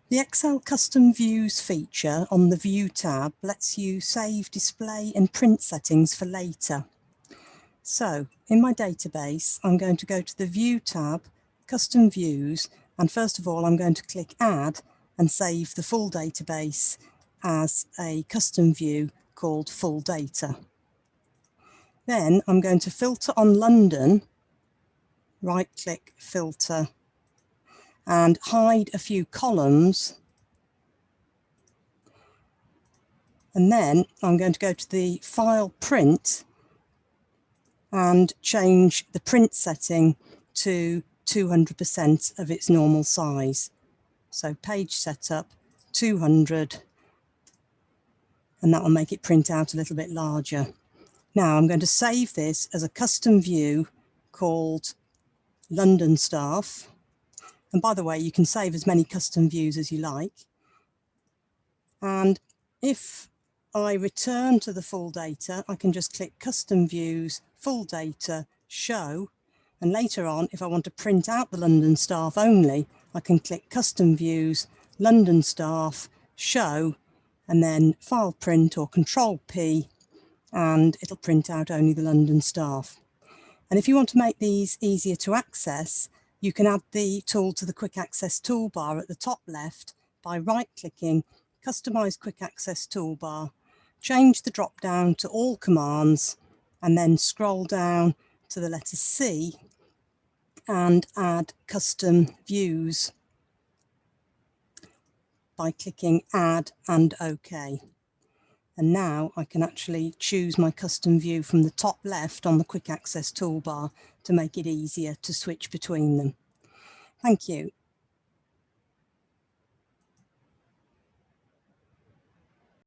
The Excel Custom Views feature on the View tab lets you save display and print settings for later. So, in my database, I'm going to go to the View tab, Custom Views, and first of all I'm going to click Add and save the full database as a custom view called Full Data. Then I'm going to filter on London, right-click Filter, and hide a few columns. And then I'm going to go to the File Print and change the print setting to 200% of its normal size. So page setup 200, and that will make it print out a little bit larger. Now I'm going to save this as a custom view called London Staff. And by the way, you can save as many custom views as you like. And if I return to the full data, I can just click Custom Views, Full Data, Show, and later on, if I want to print out the London Staff only, I can click Custom Views, London Staff, Show, and then File Print or Control P, and it'll print out only the London Staff. And if you want to make these easier to access, you can add the tool to the Quick Access toolbar at the top left by right-clicking Customize Quick Access Toolbar, change the drop-down to All Commands, and then scroll down to the letter C and add Custom Views by clicking Add and OK. And now I can actually choose my custom view from the top left on the Quick Access toolbar to make it easier to switch between them. Thank you.